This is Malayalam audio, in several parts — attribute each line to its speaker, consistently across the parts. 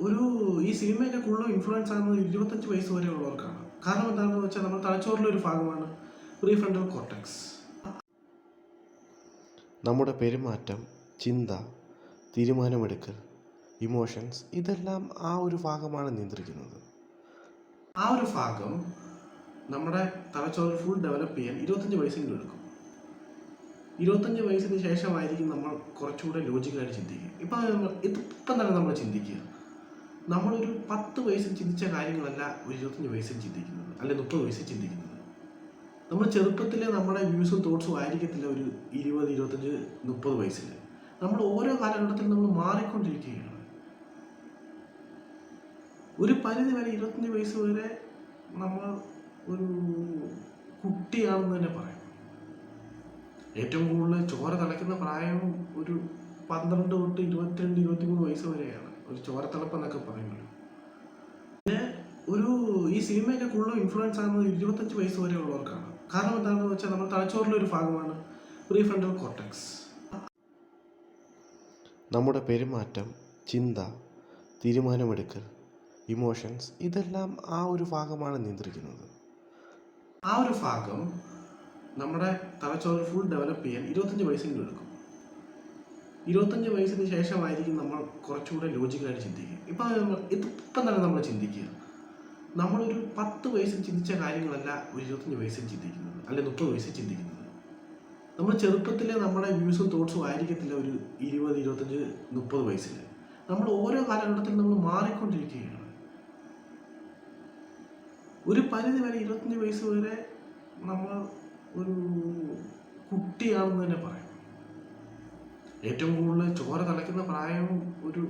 Speaker 1: ഒരു ഈ സിനിമയൊക്കെ കൂടുതലും ഇൻഫ്ലുവൻസ് ആകുന്നത് 25 വയസ്സ് വരെയുള്ളവർക്കാണ്. കാരണം എന്താണെന്ന് വെച്ചാൽ നമ്മുടെ തലച്ചോറിലെ ഒരു ഭാഗമാണ് പ്രീഫ്രണ്ടൽ കോർട്ടെക്സ്.
Speaker 2: നമ്മുടെ പെരുമാറ്റം, ചിന്ത, തീരുമാനമെടുക്കൽ, ഇമോഷൻസ് ഇതെല്ലാം ആ ഒരു ഭാഗമാണ് നിയന്ത്രിക്കുന്നത്.
Speaker 1: ആ ഒരു ഭാഗം നമ്മുടെ തലച്ചോറിൽ ഫുൾ ഡെവലപ്പ് ചെയ്യാൻ 25 വയസ്സെങ്കിലും എടുക്കും. 25 വയസ്സിന് ശേഷമായിരിക്കും നമ്മൾ കുറച്ചുകൂടെ ലോജിക്കലായിട്ട് ചിന്തിക്കുക. ഇപ്പം തന്നെ നമ്മൾ ചിന്തിക്കുക, നമ്മളൊരു 10 വയസ്സിൽ ചിന്തിച്ച കാര്യങ്ങളല്ല ഒരു 25 വയസ്സിൽ ചിന്തിക്കുന്നത്, അല്ലെങ്കിൽ 30 വയസ്സിൽ ചിന്തിക്കുന്നത്. നമ്മൾ ചെറുപ്പത്തിലെ നമ്മുടെ വ്യൂസും തോട്ട്സും ആയിരിക്കത്തില്ല ഒരു 20, 25, 30 വയസ്സിൽ. നമ്മൾ ഓരോ കാലഘട്ടത്തിൽ നമ്മൾ മാറിക്കൊണ്ടിരിക്കുകയാണ്. ഒരു പരിധി വരെ 25 വയസ്സ് വരെ നമ്മൾ ഒരു കുട്ടിയാണെന്ന് തന്നെ പറയാം. ഏറ്റവും കൂടുതൽ ചോര തിളയ്ക്കുന്ന പ്രായം ഒരു 12 തൊട്ട് 22, 23 വയസ്സ് വരെയാണ് ഒരു ചോരത്തിളപ്പ് എന്നൊക്കെ പറയുന്നത്. ഈ സിനിമയൊക്കെ കൂടുതലും ഇൻഫ്ലുവൻസ് ആകുന്നത് 25 വയസ്സ് വരെയുള്ളവർക്കാണ്. കാരണം എന്താണെന്ന് വെച്ചാൽ നമ്മുടെ തലച്ചോറിലെ ഒരു ഭാഗമാണ് പ്രീഫ്രണ്ടൽ കോർട്ടെക്സ്.
Speaker 2: നമ്മുടെ പെരുമാറ്റം, ചിന്ത, തീരുമാനമെടുക്കൽ, ഇമോഷൻസ് ഇതെല്ലാം ആ ഒരു ഭാഗമാണ് നിയന്ത്രിക്കുന്നത്.
Speaker 1: ആ ഒരു ഭാഗം നമ്മുടെ തലച്ചോറിൽ ഫുൾ ഡെവലപ്പ് ചെയ്യാൻ 25 വയസ്സെങ്കിലും എടുക്കും. 25 വയസ്സിന് ശേഷമായിരിക്കും നമ്മൾ കുറച്ചുകൂടെ ലോജിക്കലായിട്ട് ചിന്തിക്കുക. ഇപ്പം തന്നെ നമ്മൾ ചിന്തിക്കുക, നമ്മളൊരു 10 വയസ്സിൽ ചിന്തിച്ച കാര്യങ്ങളല്ല ഒരു 25 വയസ്സിൽ ചിന്തിക്കുന്നത്, അല്ലെങ്കിൽ 30 വയസ്സിൽ ചിന്തിക്കുന്നത്. നമ്മൾ ചെറുപ്പത്തിലെ നമ്മുടെ വ്യൂസും തോട്ട്സും ആയിരിക്കത്തില്ല ഒരു 20, 25, 30 വയസ്സിൽ. നമ്മൾ ഓരോ കാലഘട്ടത്തിൽ നമ്മൾ മാറിക്കൊണ്ടിരിക്കുകയാണ്. ഒരു പരിധി വരെ 25 വയസ്സ് വരെ നമ്മൾ ഒരു കുട്ടിയാണെന്ന് തന്നെ പറയാം. ഏറ്റവും കൂടുതൽ ചോര തിളയ്ക്കുന്ന പ്രായം ഒരു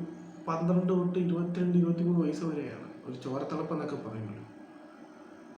Speaker 1: 12 തൊട്ട് 22, 23 വയസ്സ് വരെയാണ് ഒരു ചോരത്തിളപ്പ് എന്നൊക്കെ പറയുന്നത്.